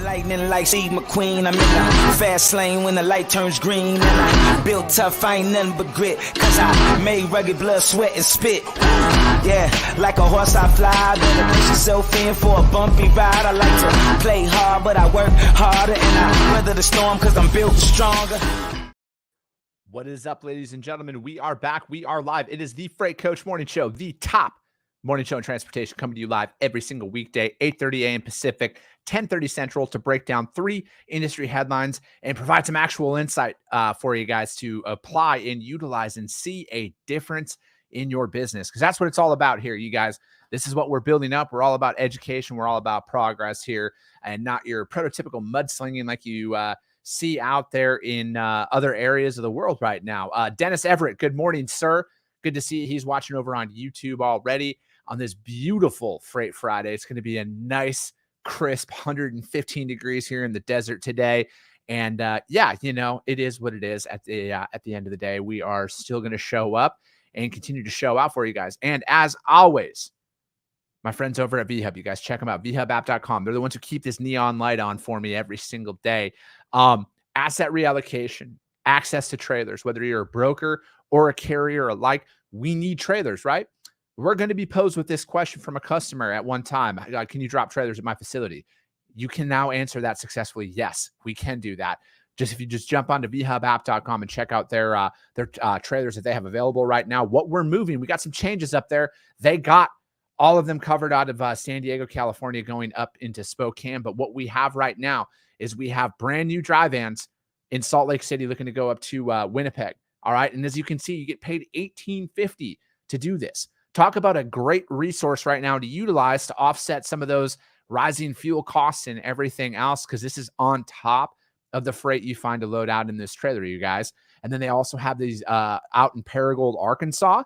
Lightning like Steve McQueen. I'm in the fast lane when the light turns green. And I built tough, I ain't nothing but grit. Cause I made rugged blood, sweat, and spit. Yeah, like a horse I fly. Better push yourself in for a bumpy ride. I like to play hard, but I work harder. And I weather the storm cause I'm built stronger. What is up, ladies and gentlemen? We are back. We are live. It is the Freight Coach Morning Show, the top morning show in transportation, coming to you live every single weekday, 8:30 a.m. Pacific, 10:30 Central, to break down 3 industry headlines and provide some actual insight for you guys to apply and utilize and see a difference in your business, because that's what it's all about here, you guys. This is what we're building up. We're all about education. We're all about progress here, and not your prototypical mudslinging like you see out there in other areas of the world right now. Dennis Everett, good morning, sir. Good to see you. He's watching over on YouTube already on this beautiful Freight Friday. It's going to be a nice, crisp 115 degrees here in the desert today. And yeah, you know, it is what it is. At the end of the day, we are still going to show up and continue to show out for you guys. And as always, my friends over at VHub, you guys check them out, vhubapp.com. They're the ones who keep this neon light on for me every single day. Asset reallocation, access to trailers, whether you're a broker or a carrier alike, we need trailers, right? We're going to be posed with this question from a customer at one time. Can you drop trailers at my facility? You can now answer that successfully. Yes, we can do that. If you just jump onto vhubapp.com and check out their trailers that they have available right now. What we're moving, we got some changes up there. They got all of them covered out of San Diego, California, going up into Spokane. But what we have right now is we have brand new dry vans in Salt Lake City looking to go up to Winnipeg. All right. And as you can see, you get paid $18.50 to do this. Talk about a great resource right now to utilize to offset some of those rising fuel costs and everything else, because this is on top of the freight you find to load out in this trailer, you guys. And then they also have these out in Paragould, Arkansas,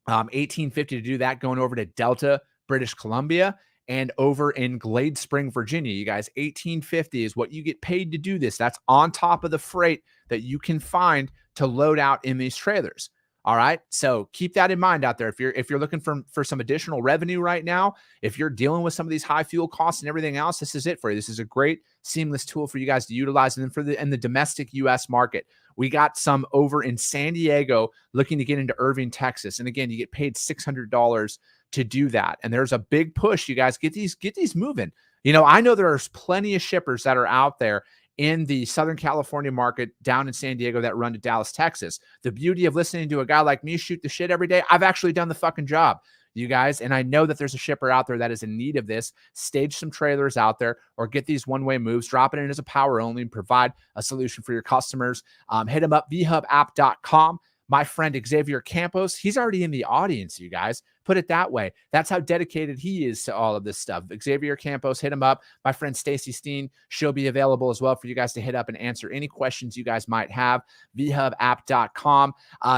$18.50 to do that, going over to Delta, British Columbia, and over in Glade Spring, Virginia, you guys. $18.50 is what you get paid to do this. That's on top of the freight that you can find to load out in these trailers. All right. So keep that in mind out there. If you're looking for some additional revenue right now, if you're dealing with some of these high fuel costs and everything else, this is it for you. This is a great seamless tool for you guys to utilize. And then in the domestic US market, we got some over in San Diego looking to get into Irving, Texas. And again, you get paid $600 to do that. And there's a big push. You guys get these moving. You know, I know there's plenty of shippers that are out there in the Southern California market down in San Diego that run to Dallas, Texas. The beauty of listening to a guy like me shoot the shit every day, I've actually done the fucking job, you guys. And I know that there's a shipper out there that is in need of this. Stage some trailers out there or get these one-way moves, drop it in as a power only, and provide a solution for your customers. Hit them up, vhubapp.com. My friend Xavier Campos, he's already in the audience, you guys. Put it that way. That's how dedicated he is to all of this stuff. Xavier Campos, hit him up. My friend Stacy Steen, she'll be available as well for you guys to hit up and answer any questions you guys might have. vhubapp.com.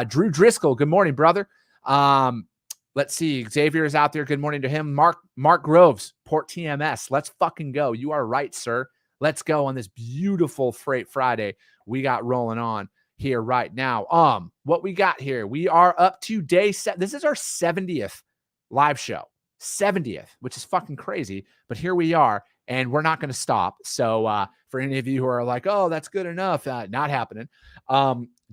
Drew Driscoll, good morning, brother. Let's see. Xavier is out there. Good morning to him. Mark Groves, Port TMS. Let's fucking go. You are right, sir. Let's go on this beautiful Freight Friday we got rolling on here right now. What we got here, we are up to day 7. This is our 70th live show, 70th, which is fucking crazy, but here we are, and we're not going to stop. So for any of you who are like, oh, that's good enough, not happening.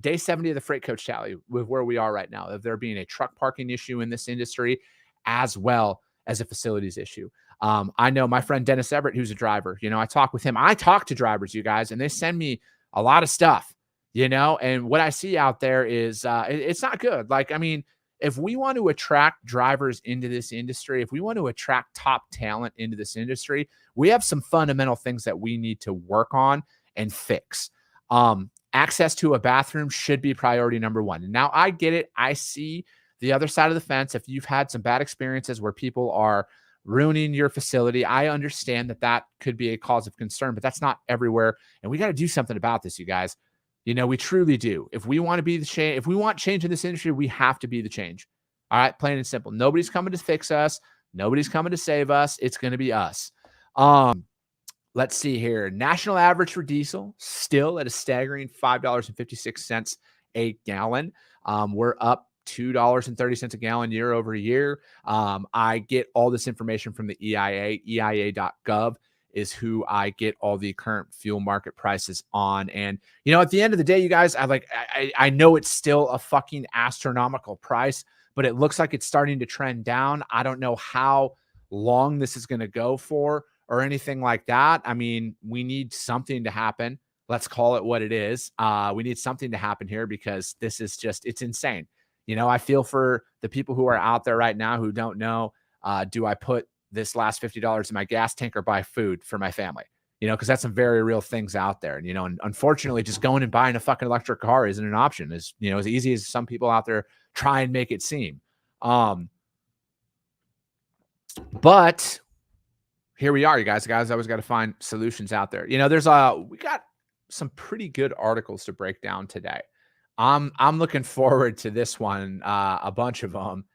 Day 70 of the Freight Coach Tally with where we are right now, of there being a truck parking issue in this industry, as well as a facilities issue. I know my friend Dennis Everett, who's a driver, you know, I talk with him. I talk to drivers, you guys, and they send me a lot of stuff. You know, and what I see out there is it's not good. Like, I mean, if we want to attract drivers into this industry, if we want to attract top talent into this industry, we have some fundamental things that we need to work on and fix. Access to a bathroom should be priority number 1. And now I get it. I see the other side of the fence. If you've had some bad experiences where people are ruining your facility, I understand that could be a cause of concern, but that's not everywhere. And we got to do something about this, you guys. You know, we truly do. If we want to be the change, if we want change in this industry, we have to be the change. All right, plain and simple. Nobody's coming to fix us. Nobody's coming to save us. It's going to be us. Let's see here. National average for diesel still at a staggering $5.56 a gallon. We're up $2.30 a gallon year over year. I get all this information from the EIA, EIA.gov. is who I get all the current fuel market prices on. And, at the end of the day, you guys, I know it's still a fucking astronomical price, but it looks like it's starting to trend down. I don't know how long this is going to go for or anything like that. I mean, we need something to happen. Let's call it what it is. We need something to happen here because this is just, it's insane. I feel for the people who are out there right now who don't know, do I put this last $50 in my gas tank or buy food for my family? Because that's some very real things out there. And unfortunately, just going and buying a fucking electric car isn't an option. As easy as some people out there try and make it seem. But here we are, you guys. Guys, always got to find solutions out there. We got some pretty good articles to break down today. I'm looking forward to this one. A bunch of them.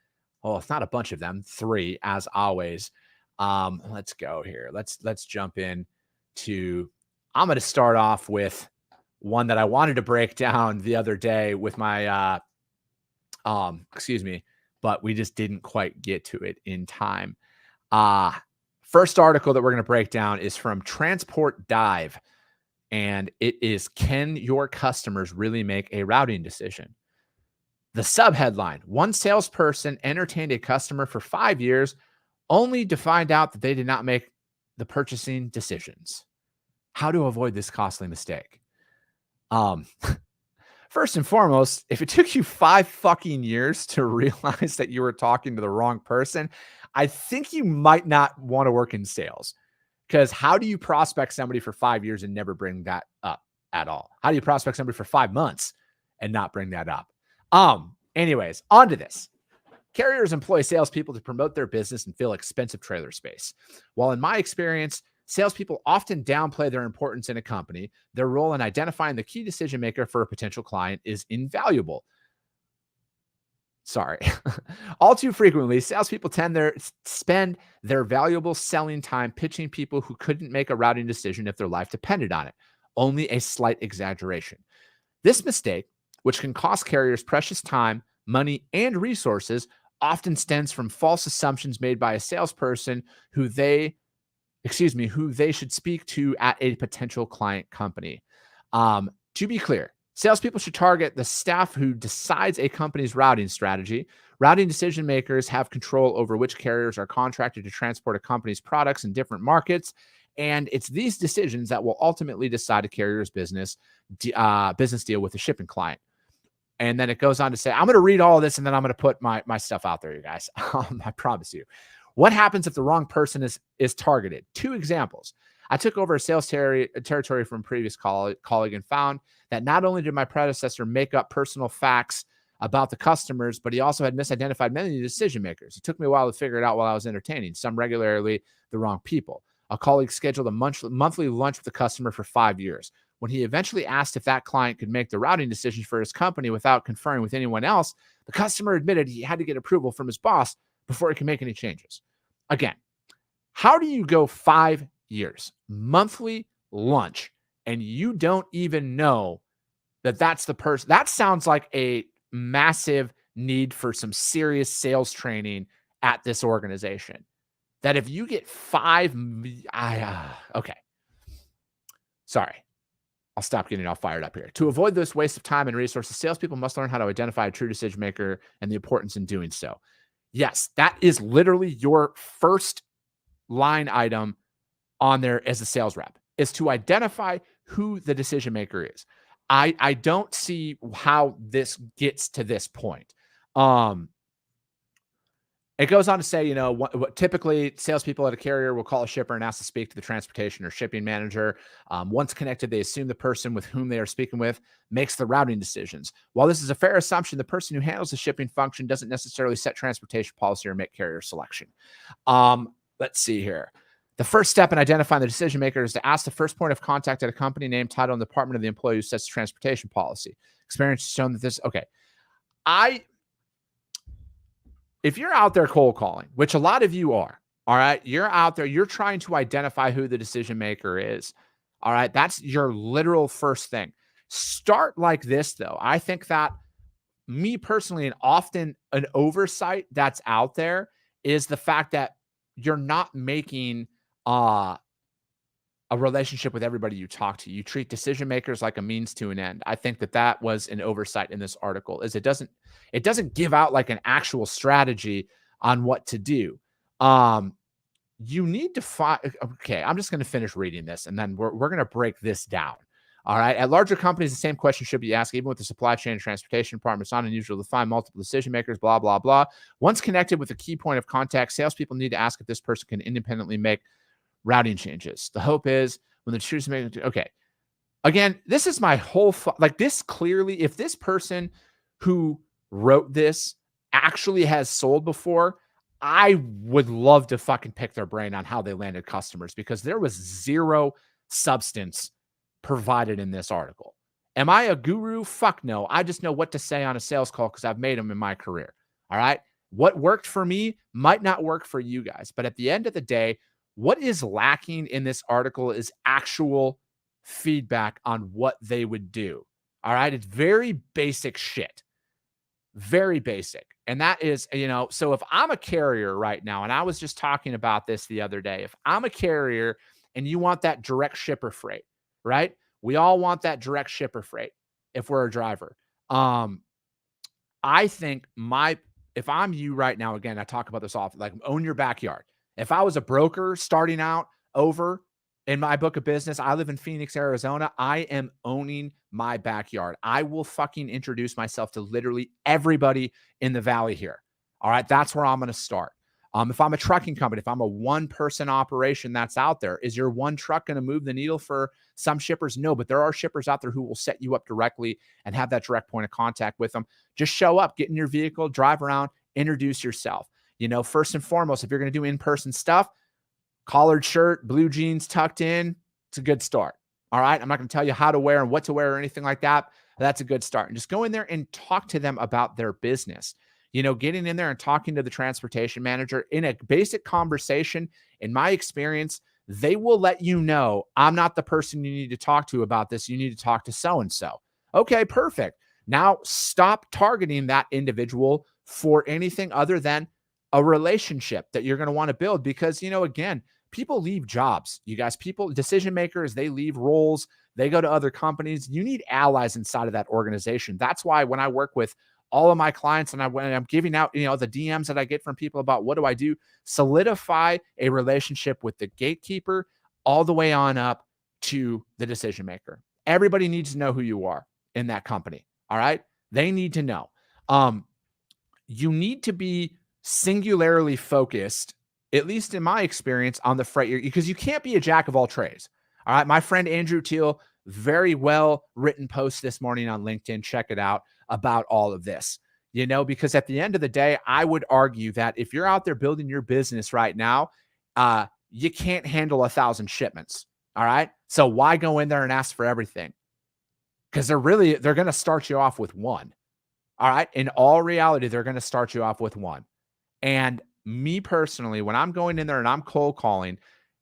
Oh, it's not a bunch of them. 3, as always. Let's go here. Let's jump in to. I'm going to start off with one that I wanted to break down the other day with my but we just didn't quite get to it in time. First article that we're going to break down is from Transport Dive, and it is, can your customers really make a routing decision? The subheadline: one salesperson entertained a customer for 5 years only to find out that they did not make the purchasing decisions. How to avoid this costly mistake? First and foremost, if it took you 5 fucking years to realize that you were talking to the wrong person, I think you might not want to work in sales, because how do you prospect somebody for 5 years and never bring that up at all? How do you prospect somebody for 5 months and not bring that up? Anyways, on to this. Carriers employ salespeople to promote their business and fill expensive trailer space. While in my experience, salespeople often downplay their importance in a company, their role in identifying the key decision maker for a potential client is invaluable. Sorry. All too frequently, salespeople tend to spend their valuable selling time pitching people who couldn't make a routing decision if their life depended on it. Only a slight exaggeration. This mistake, which can cost carriers precious time, money, and resources, often stems from false assumptions made by a salesperson who they should speak to at a potential client company. To be clear, salespeople should target the staff who decides a company's routing strategy. Routing decision makers have control over which carriers are contracted to transport a company's products in different markets, and it's these decisions that will ultimately decide a carrier's business deal with a shipping client. And then it goes on to say, I'm going to read all of this and then I'm going to put my stuff out there, you guys. I promise you. What happens if the wrong person is targeted? 2 examples. I took over a sales territory from a previous colleague and found that not only did my predecessor make up personal facts about the customers, but he also had misidentified many decision makers. It took me a while to figure it out while I was entertaining some regularly the wrong people. A colleague scheduled a monthly lunch with the customer for 5 years. When he eventually asked if that client could make the routing decisions for his company without conferring with anyone else, the customer admitted he had to get approval from his boss before he could make any changes. Again, how do you go 5 years, monthly lunch, and you don't even know that that's the person? That sounds like a massive need for some serious sales training at this organization. That if you get 5, okay. Sorry. I'll stop getting all fired up here. To avoid this waste of time and resources, salespeople must learn how to identify a true decision maker and the importance in doing so. Yes, that is literally your first line item on there as a sales rep, is to identify who the decision maker is. I don't see how this gets to this point. It goes on to say, what typically salespeople at a carrier will call a shipper and ask to speak to the transportation or shipping manager. Once connected, they assume the person with whom they are speaking with makes the routing decisions. While this is a fair assumption, the person who handles the shipping function doesn't necessarily set transportation policy or make carrier selection. Let's see here. The first step in identifying the decision maker is to ask the first point of contact at a company, name, title, and department of the employee who sets the transportation policy. Experience has shown that this, okay. If you're out there cold calling, which a lot of you are, all right, you're out there, you're trying to identify who the decision maker is. All right, that's your literal first thing. Start like this, though. I think that me personally, and often an oversight that's out there, is the fact that you're not making a relationship with everybody you talk to. You treat decision makers like a means to an end. I think that was an oversight in this article. Is it doesn't give out like an actual strategy on what to do. You need to find. Okay, I'm just going to finish reading this, and then we're going to break this down. All right. At larger companies, the same question should be asked, even with the supply chain and transportation department. It's not unusual to find multiple decision makers, blah, blah, blah. Once connected with a key point of contact, salespeople need to ask if this person can independently make routing changes. The hope is when the choose to make, okay. Again, this is my whole, like this clearly, if this person who wrote this actually has sold before, I would love to fucking pick their brain on how they landed customers, because there was zero substance provided in this article. Am I a guru? Fuck no. I just know what to say on a sales call because I've made them in my career. All right. What worked for me might not work for you guys. But at the end of the day, what is lacking in this article is actual feedback on what they would do. All right. It's very basic shit. Very basic. And that is, so if I'm a carrier right now, and I was just talking about this the other day, if I'm a carrier and you want that direct shipper freight, right? We all want that direct shipper freight if we're a driver. I think if I'm you right now, again, I talk about this often, like own your backyard. If I was a broker starting out over in my book of business, I live in Phoenix, Arizona. I am owning my backyard. I will fucking introduce myself to literally everybody in the valley here. All right. That's where I'm going to start. If I'm a trucking company, if I'm a one-person operation that's out there, is your one truck going to move the needle for some shippers? No, but there are shippers out there who will set you up directly and have that direct point of contact with them. Just show up, get in your vehicle, drive around, introduce yourself. First and foremost, if you're going to do in-person stuff, collared shirt, blue jeans tucked in, it's a good start. All right. I'm not going to tell you how to wear and what to wear or anything like that. That's a good start. And just go in there and talk to them about their business. Getting in there and talking to the transportation manager in a basic conversation, in my experience, they will let you know, I'm not the person you need to talk to about this. You need to talk to so-and-so. Okay, perfect. Now stop targeting that individual for anything other than a relationship that you're going to want to build, because, again, people leave jobs. You guys, decision makers, they leave roles, they go to other companies. You need allies inside of that organization. That's why when I work with all of my clients and when I'm giving out, the DMs that I get from people about what do I do, solidify a relationship with the gatekeeper all the way on up to the decision maker. Everybody needs to know who you are in that company. All right. They need to know. You need to be singularly focused, at least in my experience, on the freight, because you can't be a jack of all trades. All right. My friend Andrew Teal, very well written post this morning on LinkedIn. Check it out about all of this, because at the end of the day, I would argue that if you're out there building your business right now, you can't handle 1,000 shipments. All right. So why go in there and ask for everything? Because they're going to start you off with one. All right. In all reality, they're going to start you off with one. And me personally, when I'm going in there and I'm cold calling,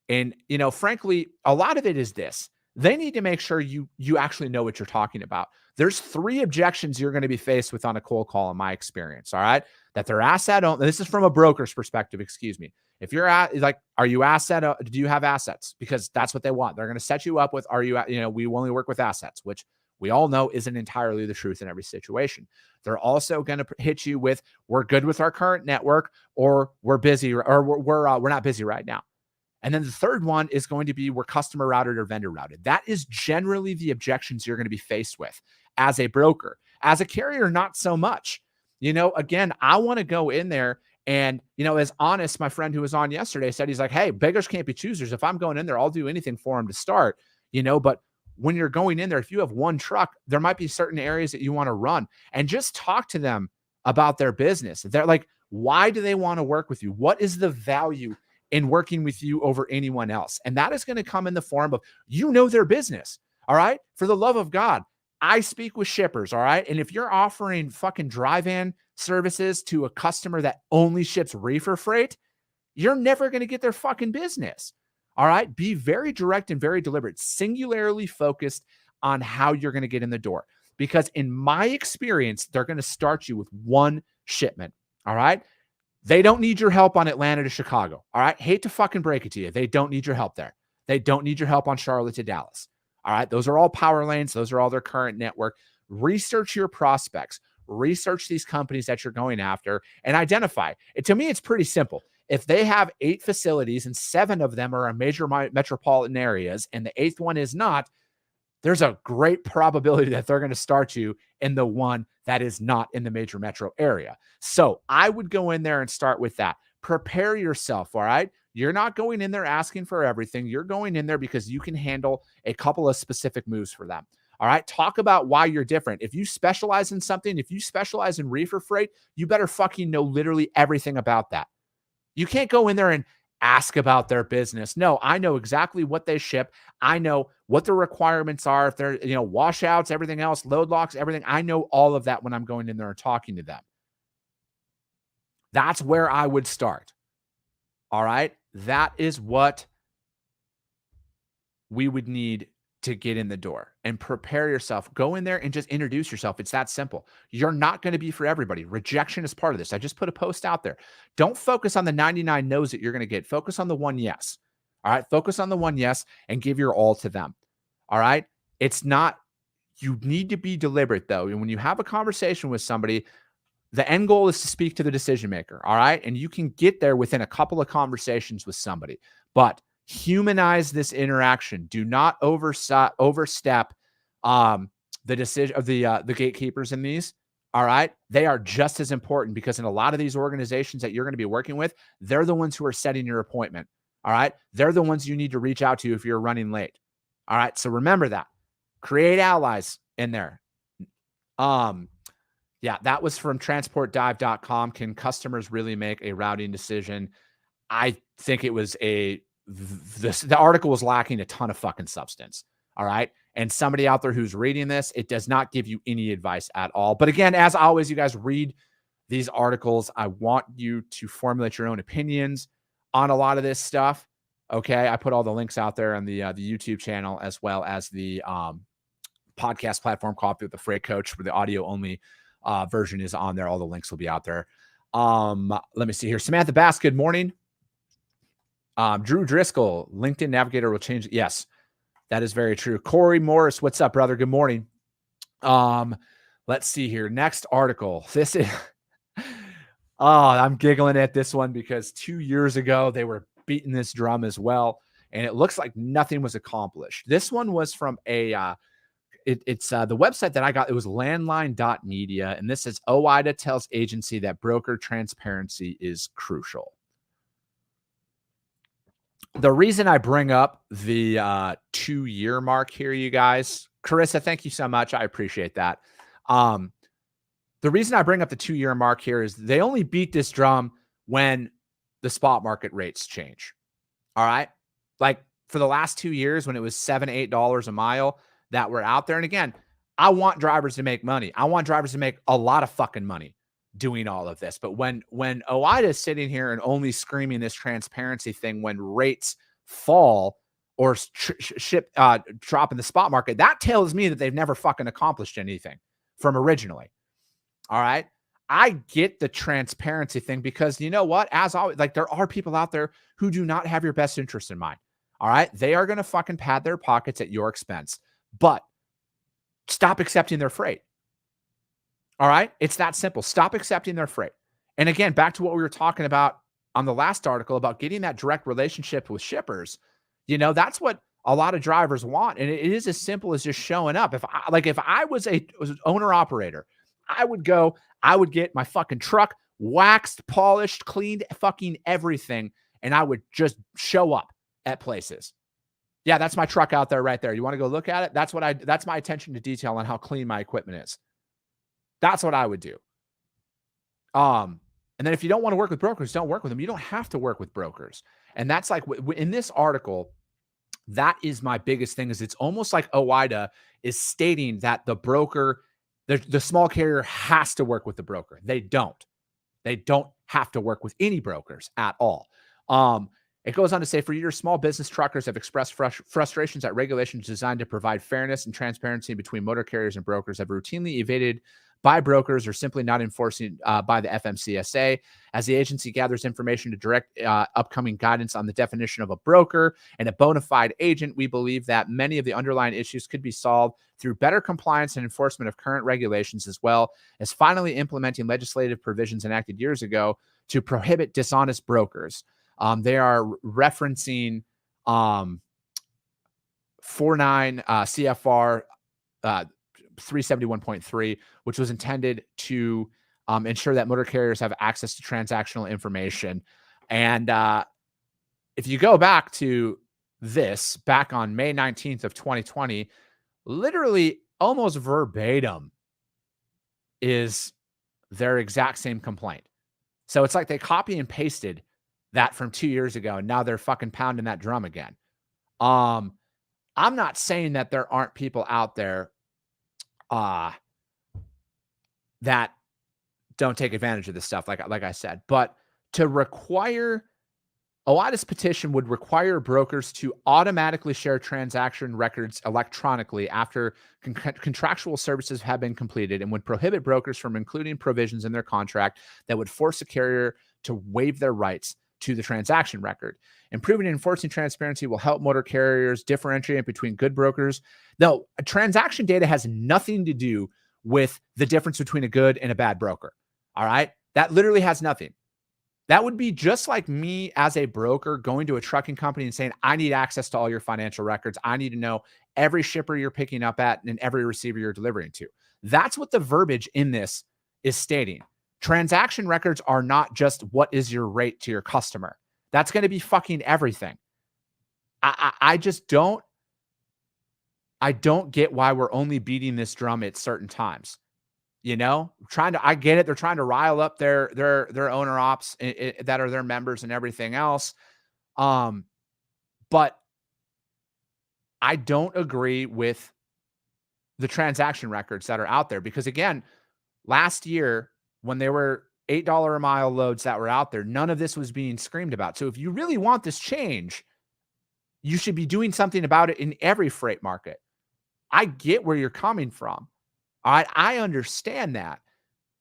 and, frankly, a lot of it is this. They need to make sure you actually know what you're talking about. There's 3 objections you're going to be faced with on a cold call, in my experience. All right. That they're asset owned. This is from a broker's perspective. Excuse me. If you're are you asset? Do you have assets? Because that's what they want. They're going to set you up with, we only work with assets, which we all know isn't entirely the truth in every situation. They're also going to hit you with, we're good with our current network, or we're busy, or we're not busy right now. And then the third one is going to be, we're customer routed or vendor routed. That is generally the objections you're going to be faced with as a broker. As a carrier, not so much. Again, I want to go in there and, as Honest, my friend who was on yesterday, said, he's like, hey, beggars can't be choosers. If I'm going in there, I'll do anything for them to start, but when you're going in there, if you have one truck, there might be certain areas that you want to run, and just talk to them about their business. They're like, why do they want to work with you? What is the value in working with you over anyone else? And that is going to come in the form of, their business. All right. For the love of God, I speak with shippers. All right. And if you're offering fucking dry van services to a customer that only ships reefer freight, you're never going to get their fucking business. All right. Be very direct and very deliberate, singularly focused on how you're going to get in the door. Because in my experience, they're going to start you with one shipment. All right. They don't need your help on Atlanta to Chicago. All right. Hate to fucking break it to you. They don't need your help there. They don't need your help on Charlotte to Dallas. All right. Those are all power lanes. Those are all their current network. Research your prospects, research these companies that you're going after, and identify. To me, it's pretty simple. If they have 8 facilities and 7 of them are in major metropolitan areas and the 8th one is not, there's a great probability that they're going to start you in the one that is not in the major metro area. So I would go in there and start with that. Prepare yourself, all right? You're not going in there asking for everything. You're going in there because you can handle a couple of specific moves for them. All right. Talk about why you're different. If you specialize in something, if you specialize in reefer freight, you better fucking know literally everything about that. You can't go in there and ask about their business. No, I know exactly what they ship. I know what the requirements are. If they're, washouts, everything else, load locks, everything. I know all of that when I'm going in there and talking to them. That's where I would start. All right. That is what we would need to get in the door, and prepare yourself. Go in there and just introduce yourself. It's that simple. You're not going to be for everybody. Rejection is part of this. I just put a post out there. Don't focus on the 99 no's that you're going to get. Focus on the one yes. All right. Focus on the one yes and give your all to them. All right. You need to be deliberate though. And when you have a conversation with somebody, the end goal is to speak to the decision maker. All right. And you can get there within a couple of conversations with somebody, but humanize this interaction. Do not overstep the decision of the gatekeepers in these. All right. They are just as important, because in a lot of these organizations that you're going to be working with, they're the ones who are setting your appointment. All right. They're the ones you need to reach out to if you're running late. All right. So remember that. Create allies in there. Yeah, that was from transportdive.com. Can customers really make a routing decision? I think it was the article was lacking a ton of fucking substance. All right. And somebody out there who's reading this, it does not give you any advice at all. But again, as always, you guys read these articles. I want you to formulate your own opinions on a lot of this stuff. Okay. I put all the links out there on the YouTube channel, as well as the podcast platform, Coffee with the Freight Coach, where the audio only version is on there. All the links will be out there. Let me see here. Samantha Bass, good morning. Drew Driscoll, LinkedIn Navigator will change. Yes, that is very true. Corey Morris, what's up, brother? Good morning. Let's see here. Next article. This is, I'm giggling at this one because 2 years ago they were beating this drum as well, and it looks like nothing was accomplished. This one was from it's the website that I got. It was landline.media, and this is OOIDA tells agency that broker transparency is crucial. The reason I bring up the 2-year mark here, you guys, Carissa, thank you so much. I appreciate that. The reason I bring up the 2-year mark here is they only beat this drum when the spot market rates change. All right. Like for the last 2 years, when it was $7, $8 a mile that were out there. And again, I want drivers to make money. I want drivers to make a lot of fucking money doing all of this. But when OOIDA is sitting here and only screaming this transparency thing when rates fall or drop in the spot market, that tells me that they've never fucking accomplished anything from originally. All right. I get the transparency thing because you know what? As always, like there are people out there who do not have your best interest in mind. All right. They are going to fucking pad their pockets at your expense, but stop accepting their freight. All right. It's that simple. Stop accepting their freight. And again, back to what we were talking about on the last article about getting that direct relationship with shippers. That's what a lot of drivers want. And it is as simple as just showing up. If I was an owner operator, I would get my fucking truck waxed, polished, cleaned, fucking everything. And I would just show up at places. Yeah, that's my truck out there right there. You want to go look at it? That's my attention to detail on how clean my equipment is. That's what I would do. And then if you don't want to work with brokers, don't work with them. You don't have to work with brokers. And that's like in this article, that is my biggest thing, is it's almost like OOIDA is stating that the broker, the small carrier has to work with the broker. They don't have to work with any brokers at all. It goes on to say, for years, small business truckers have expressed frustrations that regulations designed to provide fairness and transparency between motor carriers and brokers have routinely evaded by brokers or simply not enforcing by the FMCSA. As the agency gathers information to direct upcoming guidance on the definition of a broker and a bona fide agent, we believe that many of the underlying issues could be solved through better compliance and enforcement of current regulations, as well as finally implementing legislative provisions enacted years ago to prohibit dishonest brokers. They are referencing 49 CFR 371.3, which was intended to ensure that motor carriers have access to transactional information. And if you go back to this, back on May 19th of 2020, literally almost verbatim is their exact same complaint. So it's like they copy and pasted that from 2 years ago, and now they're fucking pounding that drum again. I'm not saying that there aren't people out there that don't take advantage of this stuff, like I said, but to require OOIDA's petition would require brokers to automatically share transaction records electronically after contractual services have been completed, and would prohibit brokers from including provisions in their contract that would force a carrier to waive their rights to the transaction record. Improving and enforcing transparency will help motor carriers differentiate between good brokers. Though transaction data has nothing to do with the difference between a good and a bad broker. All right. That literally has nothing. That would be just like me as a broker going to a trucking company and saying, I need access to all your financial records. I need to know every shipper you're picking up at and every receiver you're delivering to. That's what the verbiage in this is stating. Transaction records are not just what is your rate to your customer. That's going to be fucking everything. I just don't get why we're only beating this drum at certain times. You know, I get it. They're trying to rile up their owner ops that are their members and everything else. But I don't agree with the transaction records that are out there, because again, last year when there were $8 a mile loads that were out there, none of this was being screamed about. So if you really want this change, you should be doing something about it in every freight market. I get where you're coming from. All right, I understand that.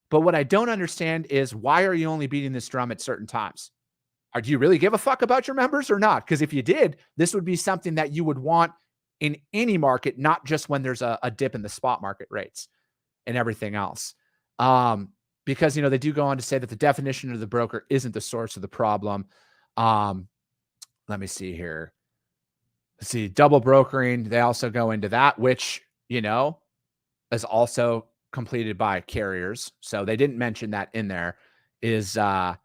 But what I don't understand is, why are you only beating this drum at certain times? Or do you really give a fuck about your members or not? Because if you did, this would be something that you would want in any market, not just when there's a dip in the spot market rates and everything else. Because, you know, they do go on to say that the definition of the broker isn't the source of the problem. Let me see here. Let's see, double brokering. They also go into that, which, you know, is also completed by carriers. So they didn't mention that in there. It's not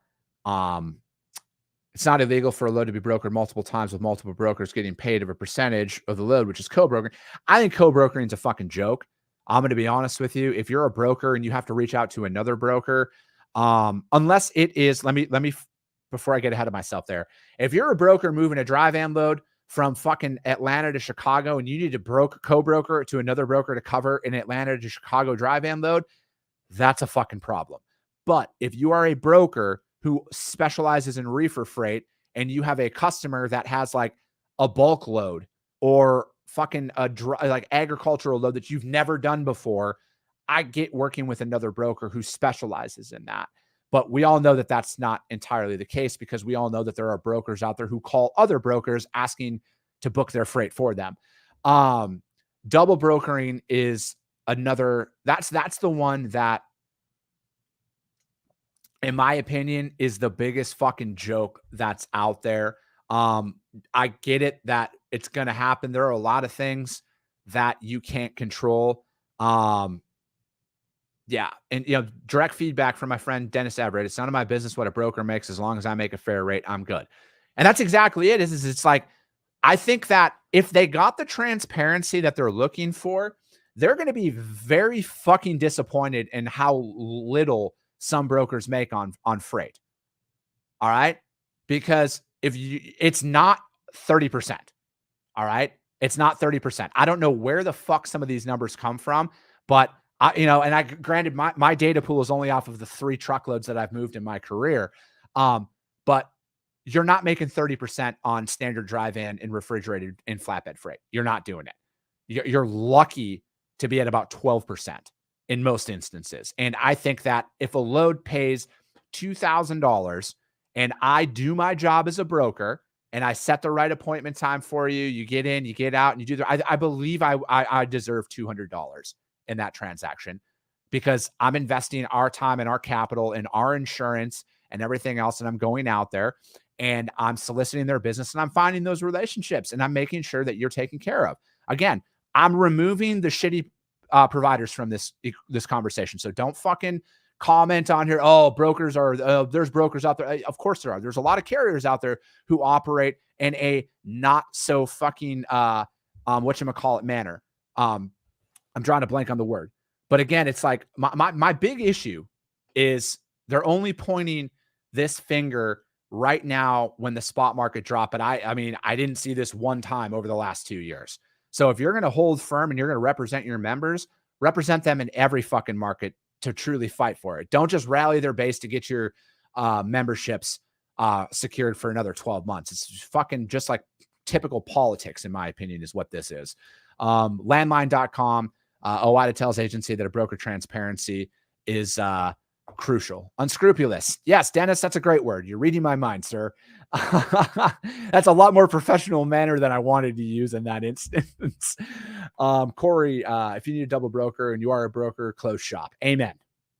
illegal for a load to be brokered multiple times with multiple brokers getting paid of a percentage of the load, which is co-brokering. I think co-brokering is a fucking joke. I'm going to be honest with you. If you're a broker and you have to reach out to another broker, unless it is, let me, before I get ahead of myself there, if you're a broker moving a dry van load from fucking Atlanta to Chicago and you need to co-broker to another broker to cover an Atlanta to Chicago dry van load, that's a fucking problem. But if you are a broker who specializes in reefer freight and you have a customer that has like a bulk load or fucking like agricultural load that you've never done before, I get working with another broker who specializes in that. But we all know that that's not entirely the case, because we all know that there are brokers out there who call other brokers asking to book their freight for them. Double brokering is another, that's the one that, in my opinion, is the biggest fucking joke that's out there. I get it that it's going to happen. There are a lot of things that you can't control. Yeah. And, you know, direct feedback from my friend Dennis Everett. It's none of my business what a broker makes. As long as I make a fair rate, I'm good. And that's exactly it. It's like, I think that if they got the transparency that they're looking for, they're going to be very fucking disappointed in how little some brokers make on freight. All right. Because it's not 30%. All right. It's not 30%. I don't know where the fuck some of these numbers come from, but granted my data pool is only off of the 3 truckloads that I've moved in my career. But you're not making 30% on standard dry van and refrigerated and flatbed freight. You're not doing it. You're lucky to be at about 12%. in most instances. And I think that if a load pays $2,000 and I do my job as a broker and I set the right appointment time for you, you get in, you get out, and you do I believe I deserve $200 in that transaction because I'm investing our time and our capital and our insurance and everything else. And I'm going out there and I'm soliciting their business and I'm finding those relationships and I'm making sure that you're taken care of. Again, I'm removing the shitty providers from this conversation. So don't fucking comment on here. Oh, brokers are, there's brokers out there. Of course there are. There's a lot of carriers out there who operate in a not so fucking, whatchamacallit manner. I'm drawing a blank on the word, but again, it's like my big issue is they're only pointing this finger right now when the spot market dropped. But I mean, I didn't see this one time over the last 2 years. So if you're going to hold firm and you're going to represent your members, represent them in every fucking market to truly fight for it. Don't just rally their base to get your memberships secured for another 12 months. It's fucking just like typical politics, in my opinion, is what this is. Landline.com, OOIDA tells agency that a broker transparency is crucial. Unscrupulous. Yes, Dennis, that's a great word. You're reading my mind, sir. That's a lot more professional manner than I wanted to use in that instance. Corey, if you need a double broker and you are a broker, close shop. Amen.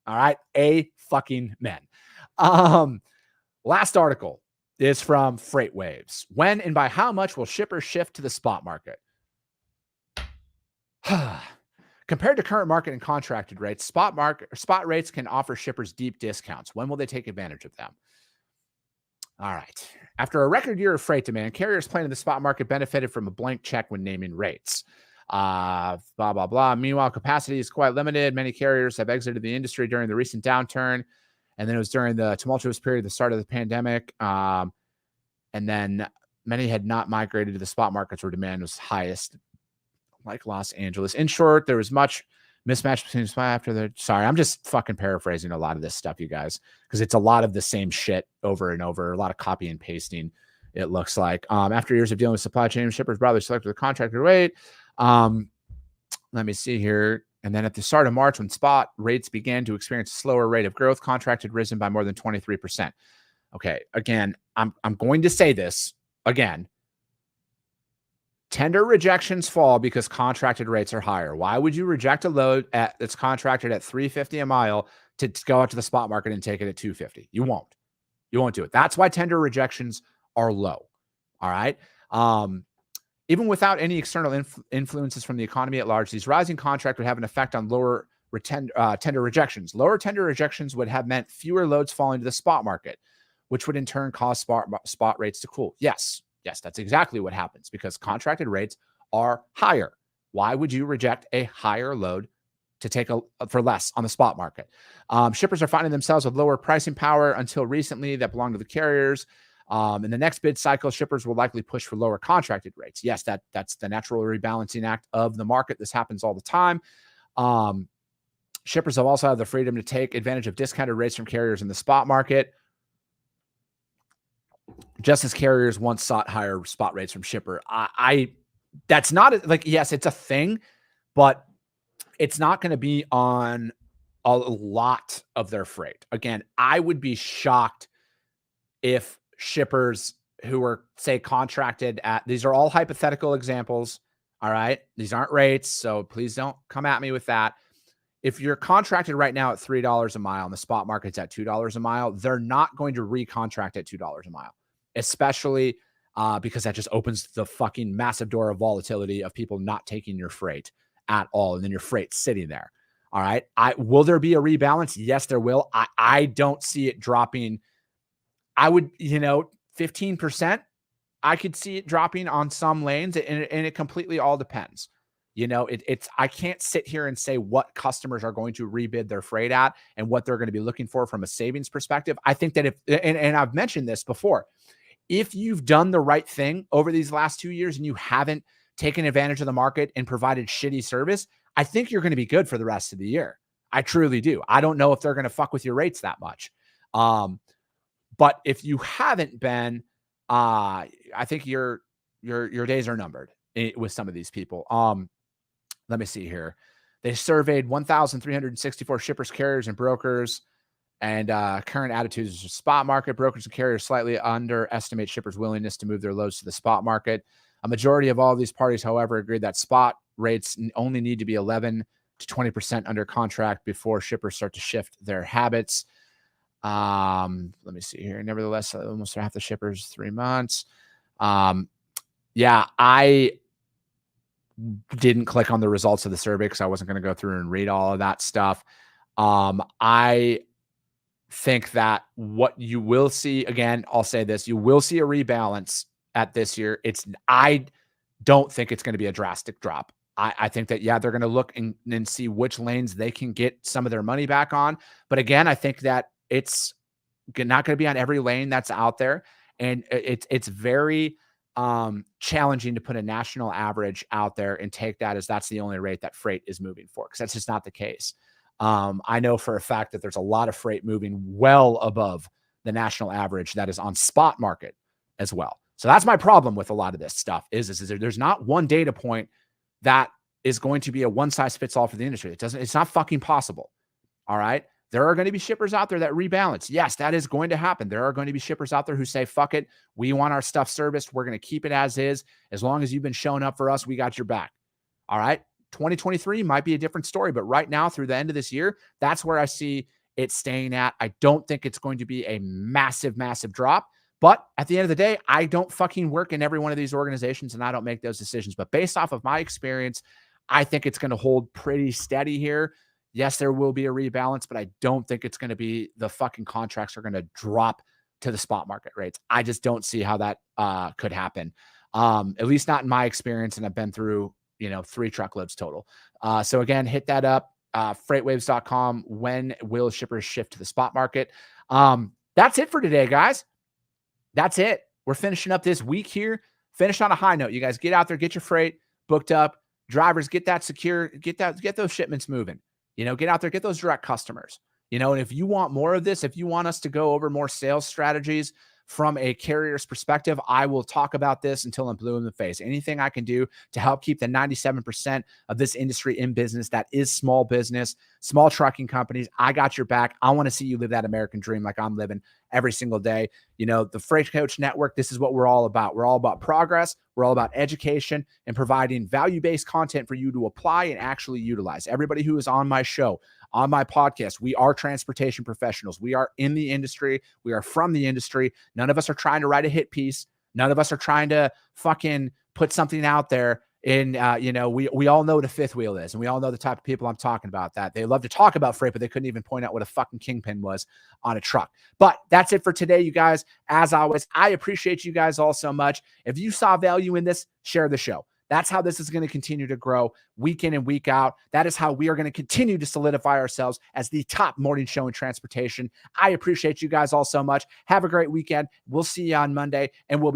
All right. A fucking men. Last article is from Freight Waves. When and by how much will shippers shift to the spot market? Compared to current market and contracted rates, spot rates can offer shippers deep discounts. When will they take advantage of them? All right. After a record year of freight demand, carriers playing in the spot market benefited from a blank check when naming rates. Blah, blah, blah. Meanwhile, capacity is quite limited. Many carriers have exited the industry during the recent downturn. And then it was during the tumultuous period, the start of the pandemic. And then many had not migrated to the spot markets where demand was highest, like Los Angeles. In short, there was much mismatch between supply after the. Sorry, I'm just fucking paraphrasing a lot of this stuff, you guys, because it's a lot of the same shit over and over, a lot of copy and pasting, it looks like. After years of dealing with supply chain, shippers broadly selected the contracted rate. Let me see here. And then at the start of March, when spot rates began to experience a slower rate of growth, contracted risen by more than 23%. Okay, again, I'm going to say this again. Tender rejections fall because contracted rates are higher. Why would you reject a load that's contracted at $350 a mile to go out to the spot market and take it at $250? You won't. You won't do it. That's why tender rejections are low. All right. Even without any external influences from the economy at large, these rising contracts would have an effect on lower tender rejections. Lower tender rejections would have meant fewer loads falling to the spot market, which would in turn cause spot rates to cool. Yes, that's exactly what happens because contracted rates are higher. Why would you reject a higher load to take for less on the spot market? Shippers are finding themselves with lower pricing power until recently that belonged to the carriers. In the next bid cycle, shippers will likely push for lower contracted rates. Yes, that's the natural rebalancing act of the market. This happens all the time. Shippers have also had the freedom to take advantage of discounted rates from carriers in the spot market, just as carriers once sought higher spot rates from shipper. That's not like, yes, it's a thing, but it's not going to be on a lot of their freight. Again, I would be shocked if shippers who are, say, contracted at, these are all hypothetical examples. All right. These aren't rates. So please don't come at me with that. If you're contracted right now at $3 a mile and the spot market's at $2 a mile, they're not going to recontract at $2 a mile, especially because that just opens the fucking massive door of volatility of people not taking your freight at all. And then your freight sitting there. All right. Will there be a rebalance? Yes, there will. I don't see it dropping. I would, 15%, I could see it dropping on some lanes and it completely all depends. I can't sit here and say what customers are going to rebid their freight at and what they're going to be looking for from a savings perspective. I think that and I've mentioned this before, if you've done the right thing over these last 2 years and you haven't taken advantage of the market and provided shitty service, I think you're going to be good for the rest of the year. I truly do. I don't know if they're going to fuck with your rates that much. But if you haven't been, I think your days are numbered with some of these people. Let me see here. They surveyed 1,364 shippers, carriers, and brokers. And current attitudes of spot market. Brokers and carriers slightly underestimate shippers' willingness to move their loads to the spot market. A majority of all of these parties, however, agreed that spot rates only need to be 11 to 20% under contract before shippers start to shift their habits. Let me see here. Nevertheless, almost half the shippers, 3 months. Yeah, I didn't click on the results of the survey because I wasn't going to go through and read all of that stuff. I think that what you will see, again, I'll say this, you will see a rebalance at this year. I don't think it's going to be a drastic drop. I think that, yeah, they're going to look and see which lanes they can get some of their money back on. But again, I think that it's not going to be on every lane that's out there. And it's very challenging to put a national average out there and take that as that's the only rate that freight is moving for, because that's just not the case. I know for a fact that there's a lot of freight moving well above the national average that is on spot market as well. So that's my problem with a lot of this stuff is there's not one data point that is going to be a one size fits all for the industry. It's not fucking possible. All right. There are going to be shippers out there that rebalance. Yes, that is going to happen. There are going to be shippers out there who say, fuck it. We want our stuff serviced. We're going to keep it as is. As long as you've been showing up for us, we got your back. All right. 2023 might be a different story, but right now through the end of this year, that's where I see it staying at. I don't think it's going to be a massive, massive drop, but at the end of the day, I don't fucking work in every one of these organizations and I don't make those decisions. But based off of my experience, I think it's going to hold pretty steady here. Yes, there will be a rebalance, but I don't think it's going to be the fucking contracts are going to drop to the spot market rates. I just don't see how that could happen. At least not in my experience. And I've been through 3 truckloads total. So again, hit that up, freightwaves.com. When will shippers shift to the spot market? That's it for today, guys. That's it. We're finishing up this week here. Finish on a high note. You guys get out there, get your freight booked up. Drivers, get that secure, get those shipments moving. Get out there, get those direct customers. And if you want more of this, if you want us to go over more sales strategies from a carrier's perspective, I will talk about this until I'm blue in the face. Anything I can do to help keep the 97% of this industry in business that is small business, small trucking companies, I got your back. I want to see you live that American dream like I'm living every single day. The Freight Coach Network, this is what we're all about. We're all about progress. We're all about education and providing value-based content for you to apply and actually utilize. Everybody who is on my show, on my podcast, we are transportation professionals. We are in the industry. We are from the industry. None of us are trying to write a hit piece. None of us are trying to fucking put something out there. And, we all know what a fifth wheel is. And we all know the type of people I'm talking about, that they love to talk about freight, but they couldn't even point out what a fucking kingpin was on a truck. But that's it for today, you guys. As always, I appreciate you guys all so much. If you saw value in this, share the show. That's how this is going to continue to grow week in and week out. That is how we are going to continue to solidify ourselves as the top morning show in transportation. I appreciate you guys all so much. Have a great weekend. We'll see you on Monday, and we'll be